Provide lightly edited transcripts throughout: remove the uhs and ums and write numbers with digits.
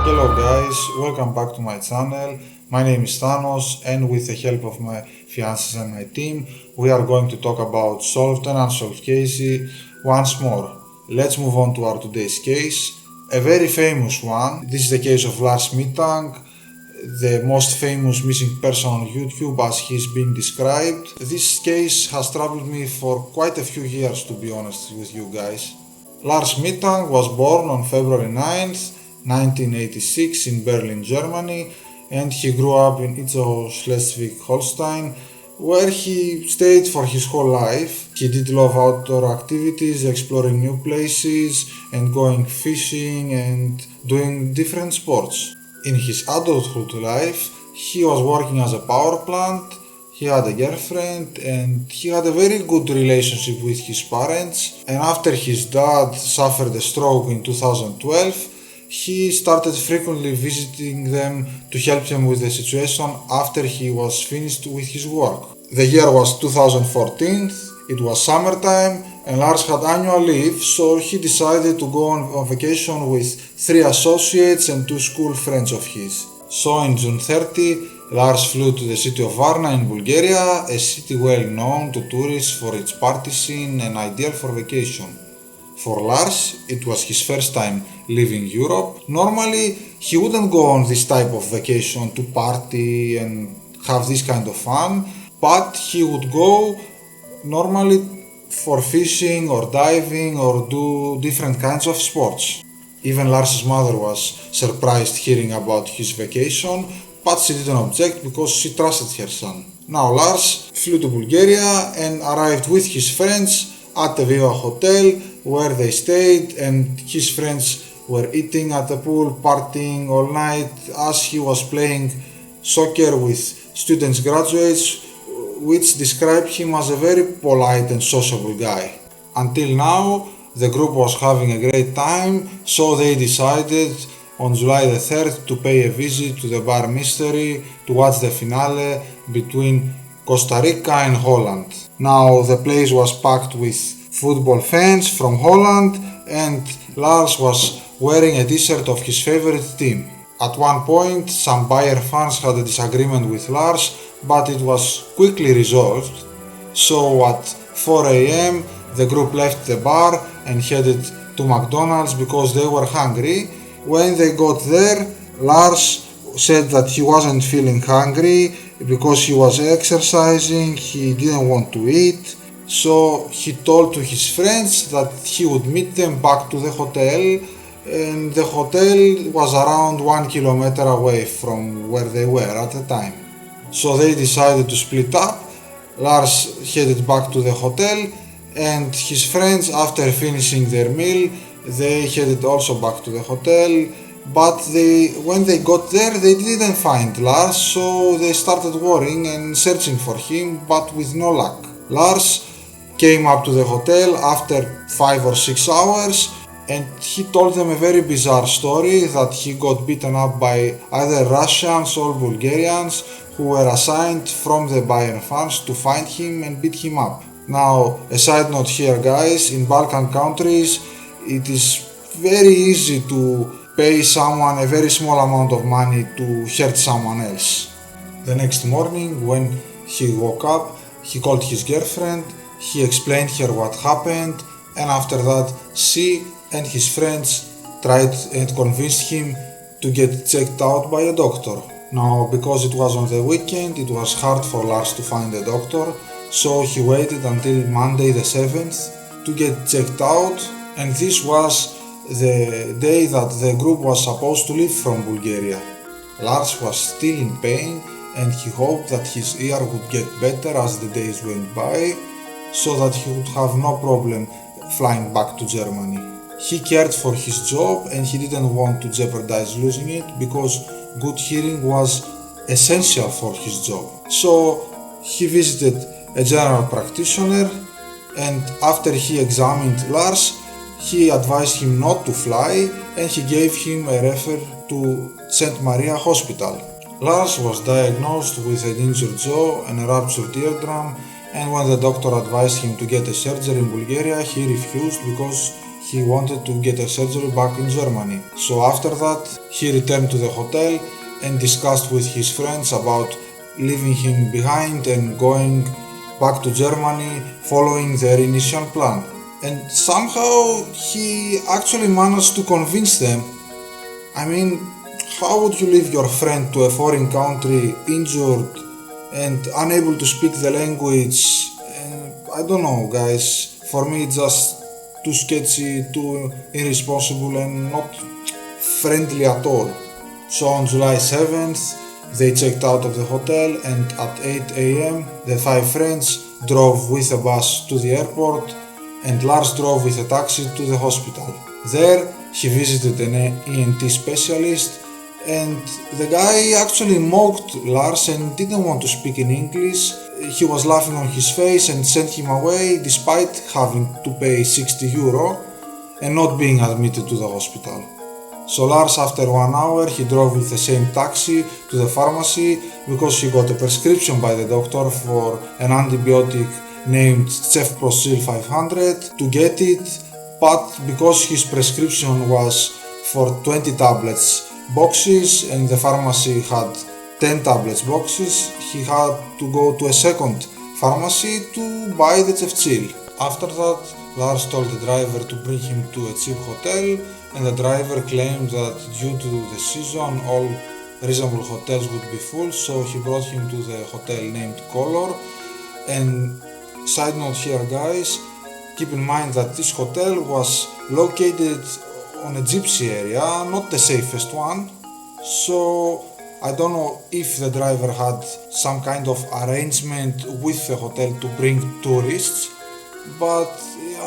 Hello guys, welcome back to my channel. My name is Thanos and with the help of my fiancés and my team, we are going to talk about solved and unsolved cases once more. Let's move on to our today's case. A very famous one. This is the case of Lars Mittank, the most famous missing person on YouTube as he's being described. This case has troubled me for quite a few years, to be honest with you guys. Lars Mittank was born on February 9th, 1986 in Berlin, Germany, and he grew up in Itzehoe, Schleswig-Holstein, where he stayed for his whole life. He did love outdoor activities, exploring new places and going fishing and doing different sports. In his adulthood life, he was working as a power plant, he had a girlfriend and he had a very good relationship with his parents, and after his dad suffered a stroke in 2012, he started frequently visiting them to help them with the situation after he was finished with his work. The year was 2014, it was summertime and Lars had annual leave, so he decided to go on vacation with 3 associates and 2 school friends of his. So on June 30, Lars flew to the city of Varna in Bulgaria, a city well known to tourists for its party scene and ideal for vacation. For Lars, it was his first time leaving Europe. Normally, he wouldn't go on this type of vacation to party and have this kind of fun, but he would go normally for fishing or diving or do different kinds of sports. Even Lars' mother was surprised hearing about his vacation, but she didn't object because she trusted her son. Now Lars flew to Bulgaria and arrived with his friends at the Viva Hotel, where they stayed, and his friends were eating at the pool, partying all night as he was playing soccer with students graduates, which described him as a very polite and sociable guy. Until now, the group was having a great time, so they decided on July the 3rd to pay a visit to the bar Mystery to watch the finale between Costa Rica and Holland. Now the place was packed with football fans from Holland and Lars was wearing a t-shirt of his favorite team. At one point, some Bayern fans had a disagreement with Lars, but it was quickly resolved. So at 4 AM, the group left the bar and headed to McDonald's because they were hungry. When they got there, Lars said that he wasn't feeling hungry because he was exercising, he didn't want to eat. So he told to his friends that he would meet them back to the hotel, and the hotel was around 1 kilometer away from where they were at the time. So they decided to split up. Lars headed back to the hotel and his friends, after finishing their meal, they headed also back to the hotel, but when they got there they didn't find Lars, so they started worrying and searching for him, but with no luck. Lars came up to the hotel after 5 or 6 hours and he told them a very bizarre story that he got beaten up by either Russians or Bulgarians who were assigned from the Bayern fans to find him and beat him up. Now, a side note here guys, in Balkan countries it is very easy to pay someone a very small amount of money to hurt someone else. The next morning when he woke up, he called his girlfriend, he explained her what happened, and after that she and his friends tried and convinced him to get checked out by a doctor. Now, because it was on the weekend, it was hard for Lars to find a doctor, so he waited until Monday the 7th to get checked out, and this was the day that the group was supposed to leave from Bulgaria. Lars was still in pain and he hoped that his ear would get better as the days went by, so that he would have no problem flying back to Germany. He cared for his job and he didn't want to jeopardize losing it because good hearing was essential for his job. So he visited a general practitioner, and after he examined Lars, he advised him not to fly and he gave him a refer to St. Maria Hospital. Lars was diagnosed with an injured jaw and a ruptured eardrum, and when the doctor advised him to get a surgery in Bulgaria, he refused because he wanted to get a surgery back in Germany. So after that, he returned to the hotel and discussed with his friends about leaving him behind and going back to Germany following their initial plan. And somehow he actually managed to convince them. I mean, how would you leave your friend to a foreign country, injured and unable to speak the language? I don't know, guys. For me, it's just too sketchy, too irresponsible and not friendly at all. So on July 7th, they checked out of the hotel and at 8 am the five friends drove with a bus to the airport and Lars drove with a taxi to the hospital. There he visited an ENT specialist and the guy actually mocked Lars and didn't want to speak in English. He was laughing on his face and sent him away despite having to pay €60 and not being admitted to the hospital. So Lars, after 1 hour, he drove with the same taxi to the pharmacy because he got a prescription by the doctor for an antibiotic named Cefprozil 500 to get it, but because his prescription was for 20 tablets boxes and the pharmacy had 10 tablets boxes, he had to go to a second pharmacy to buy the Cefprozil. After that, Lars told the driver to bring him to a cheap hotel, and the driver claimed that due to the season all reasonable hotels would be full, so he brought him to the hotel named Color. And side note here, guys, keep in mind that this hotel was located on a gypsy area, not the safest one, so I don't know if the driver had some kind of arrangement with the hotel to bring tourists, but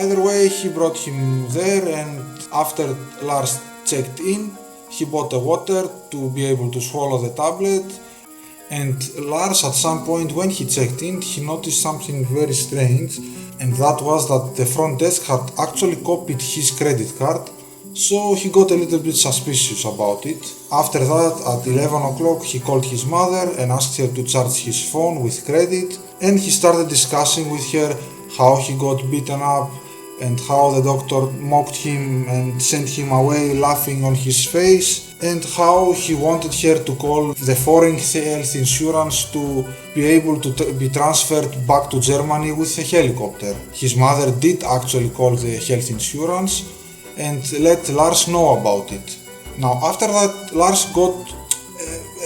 either way he brought him there, and after Lars checked in, he bought the water to be able to swallow the tablet. And Lars, at some point when he checked in, he noticed something very strange, and that was that the front desk had actually copied his credit card, so he got a little bit suspicious about it. After that, at 11 o'clock, he called his mother and asked her to charge his phone with credit, and he started discussing with her how he got beaten up and how the doctor mocked him and sent him away laughing on his face, and how he wanted her to call the foreign health insurance to be able to be transferred back to Germany with a helicopter. His mother did actually call the health insurance and let Lars know about it. Now after that, Lars got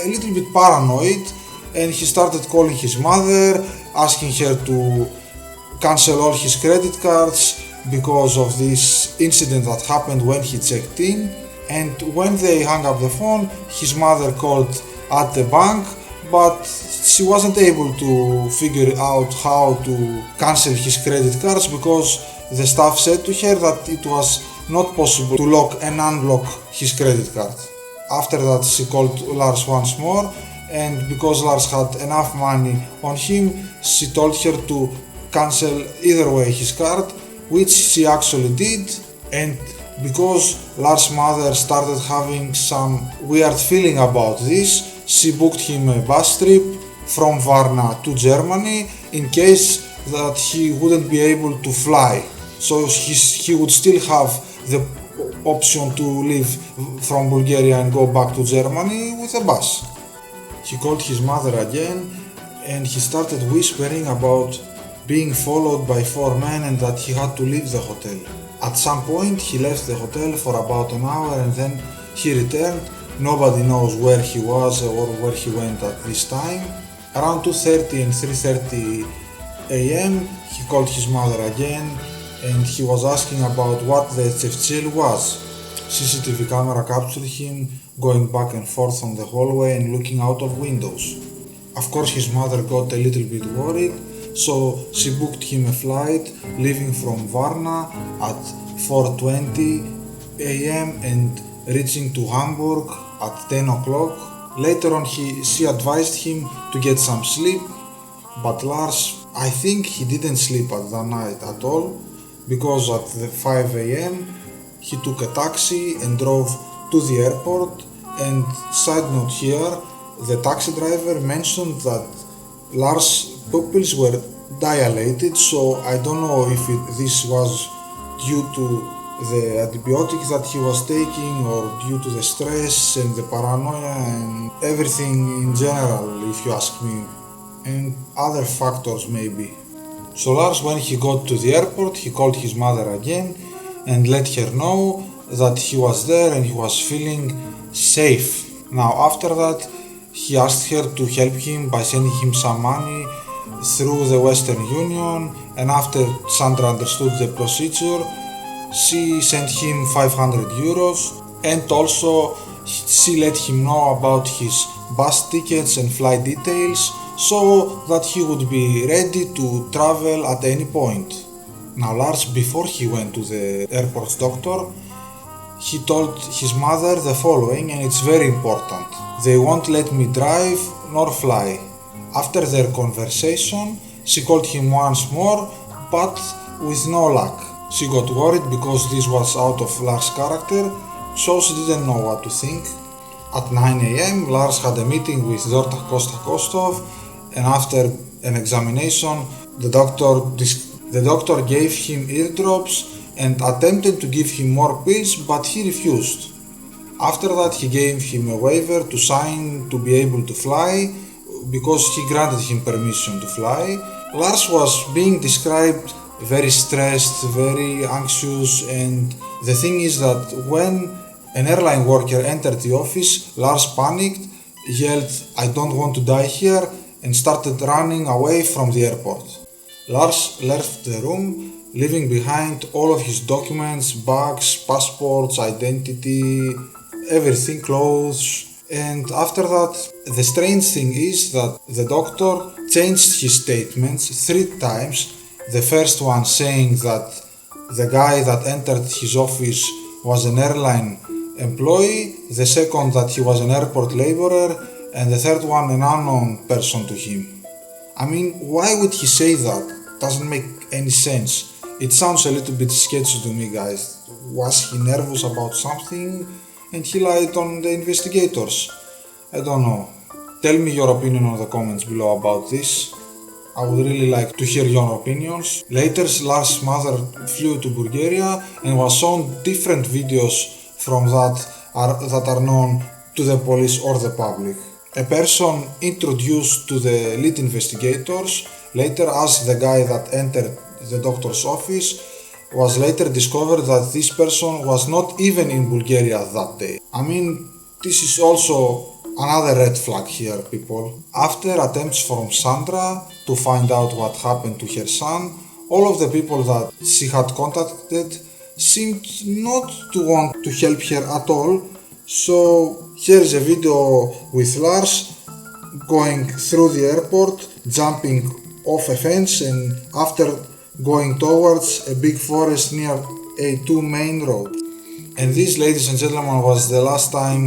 a little bit paranoid and he started calling his mother, asking her to cancel all his credit cards because of this incident that happened when he checked in. And when they hung up the phone, his mother called at the bank, but she wasn't able to figure out how to cancel his credit cards because the staff said to her that it was not possible to lock and unlock his credit card. After that, she called Lars once more, and because Lars had enough money on him, she told her to cancel either way his card, which she actually did. And because Lars' mother started having some weird feeling about this, she booked him a bus trip from Varna to Germany in case that he wouldn't be able to fly. So he would still have the option to leave from Bulgaria and go back to Germany with a bus. He called his mother again and he started whispering about being followed by 4 men and that he had to leave the hotel. At some point he left the hotel for about an hour and then he returned. Nobody knows where he was or where he went at this time. Around 2:30 and 3:30 am he called his mother again and he was asking about what the Cefprozil was. CCTV camera captured him going back and forth on the hallway and looking out of windows. Of course his mother got a little bit worried, so she booked him a flight leaving from Varna at 4:20 am and reaching to Hamburg at 10 o'clock. Later on she advised him to get some sleep, but Lars, I think he didn't sleep at that night at all, because at the 5 am he took a taxi and drove to the airport. And side note here, the taxi driver mentioned that Lars' pupils were dilated, so I don't know if this was due to the antibiotics that he was taking, or due to the stress and the paranoia and everything in general, if you ask me, and other factors maybe. So Lars, when he got to the airport, he called his mother again and let her know that he was there and he was feeling safe. Now after that, he asked her to help him by sending him some money through the Western Union, and after Sandra understood the procedure, she sent him 500 euros, and also she let him know about his bus tickets and flight details so that he would be ready to travel at any point. Now Lars, before he went to the airport's doctor, he told his mother the following, and it's very important. They won't let me drive nor fly. After their conversation, she called him once more, but with no luck. She got worried because this was out of Lars' character, so she didn't know what to think. At 9 a.m. Lars had a meeting with Dr. Kostov, and after an examination, the doctor gave him eardrops and attempted to give him more pills, but he refused. After that, he gave him a waiver to sign to be able to fly, because he granted him permission to fly. Lars was being described very stressed, very anxious, and the thing is that when an airline worker entered the office, Lars panicked, yelled, "I don't want to die here," and started running away from the airport. Lars left the room, leaving behind all of his documents, bags, passports, identity, everything, clothes. And after that, the strange thing is that the doctor changed his statements 3 times. The first one saying that the guy that entered his office was an airline employee, the second that he was an airport laborer, and the third one an unknown person to him. I mean, why would he say that? Doesn't make any sense. It sounds a little bit sketchy to me, guys. Was he nervous about something and he lied on the investigators? I don't know. Tell me your opinion on the comments below about this. I would really like to hear your opinions. Later, Lars' mother flew to Bulgaria and was shown different videos from that are known to the police or the public. A person introduced to the lead investigators later asked the guy that entered the doctor's office, was later discovered that this person was not even in Bulgaria that day. I mean, this is also another red flag here, people. After attempts from Sandra to find out what happened to her son, all of the people that she had contacted seemed not to want to help her at all. So here is a video with Lars going through the airport, jumping off a fence, and after going towards a big forest near A2 main road. And this, ladies and gentlemen, was the last time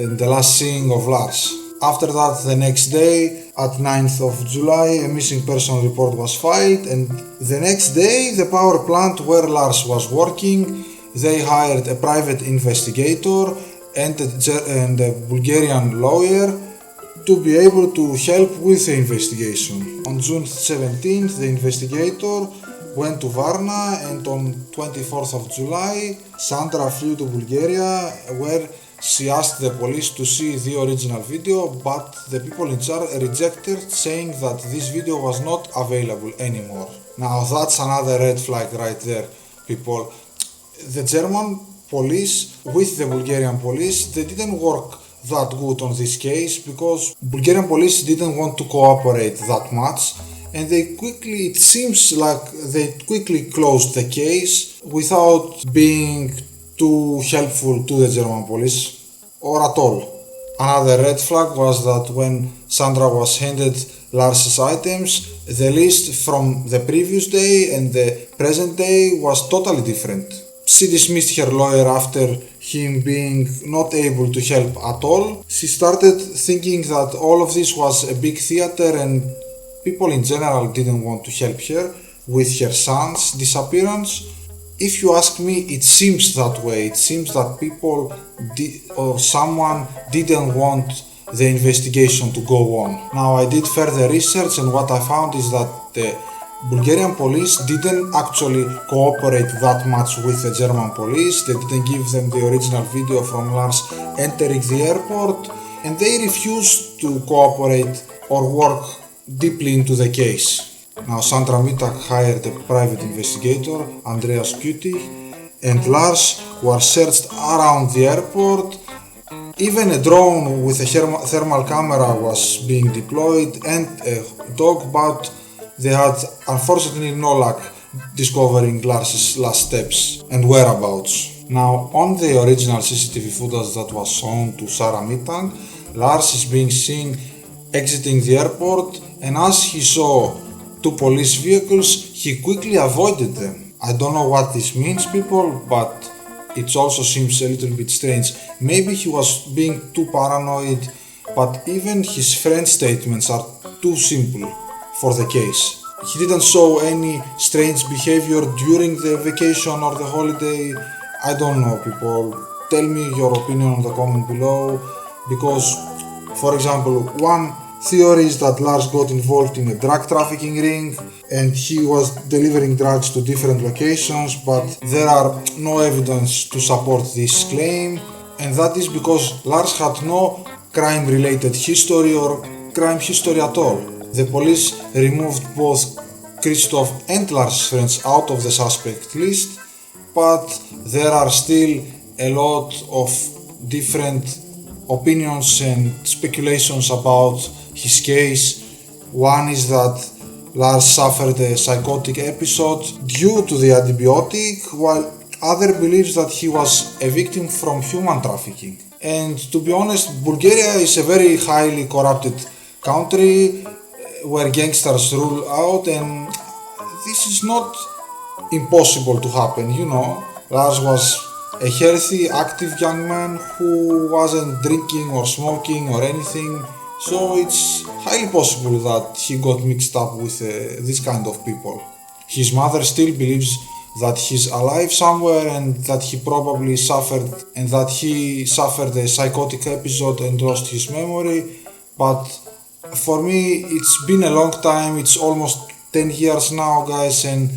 and the last seeing of Lars. After that, the next day, at 9th of July, a missing person report was filed, and the next day, the power plant where Lars was working, they hired a private investigator and a Bulgarian lawyer to be able to help with the investigation. On June 17th, the investigator went to Varna, and on 24th of July, Sandra flew to Bulgaria, where she asked the police to see the original video, but the people in charge rejected, saying that this video was not available anymore. Now that's another red flag right there, people. The German police with the Bulgarian police, they didn't work that good on this case because Bulgarian police didn't want to cooperate that much, and it seems like they quickly closed the case without being too helpful to the German police, or at all. Another red flag was that when Sandra was handed Lars' items, the list from the previous day and the present day was totally different. She dismissed her lawyer after him being not able to help at all. She started thinking that all of this was a big theater and people in general didn't want to help her with her son's disappearance. If you ask me, it seems that way. It seems that people or someone didn't want the investigation to go on. Now, I did further research, and what I found is that the Bulgarian police didn't actually cooperate that much with the German police. They didn't give them the original video from Lars entering the airport, and they refused to cooperate or work deeply into the case. Now Sandra Mittank hired a private investigator, Andreas Kütich, and Lars were searched around the airport. Even a drone with a thermal camera was being deployed and a dog, but they had unfortunately no luck discovering Lars's last steps and whereabouts. Now, on the original CCTV footage that was shown to Sarah Mittank, Lars is being seen exiting the airport, and as he saw two police vehicles, he quickly avoided them. I don't know what this means, people, but it also seems a little bit strange. Maybe he was being too paranoid, but even his friend's statements are too simple for the case. He didn't show any strange behavior during the vacation or the holiday. I don't know, people. Tell me your opinion on the comment below, because, for example, one theory is that Lars got involved in a drug trafficking ring and he was delivering drugs to different locations, but there are no evidence to support this claim, and that is because Lars had no crime-related history or crime history at all. The police removed both Christoph and Lars' friends out of the suspect list, but there are still a lot of different opinions and speculations about his case. One is that Lars suffered a psychotic episode due to the antibiotic, while other believes that he was a victim from human trafficking. And to be honest, Bulgaria is a very highly corrupted country where gangsters rule out, and this is not impossible to happen, you know. Lars was a healthy, active young man who wasn't drinking or smoking or anything, so it's highly possible that he got mixed up with this kind of people. His mother still believes that he's alive somewhere and that he probably suffered a psychotic episode and lost his memory, but for me it's been a long time. It's almost 10 years now, guys, and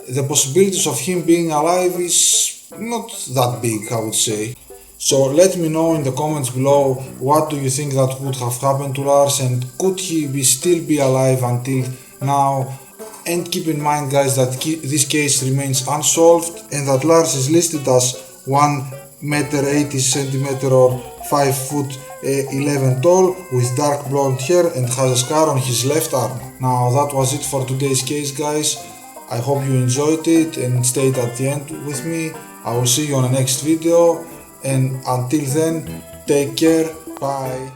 the possibilities of him being alive is not that big, I would say. So let me know in the comments below, what do you think that would have happened to Lars, and could he still be alive until now? And keep in mind, guys, that this case remains unsolved and that Lars is listed as 1m80cm or 5'11" tall with dark blonde hair and has a scar on his left arm. Now that was it for today's case, guys. I hope you enjoyed it and stayed at the end with me. I will see you on the next video, and until then, take care, bye.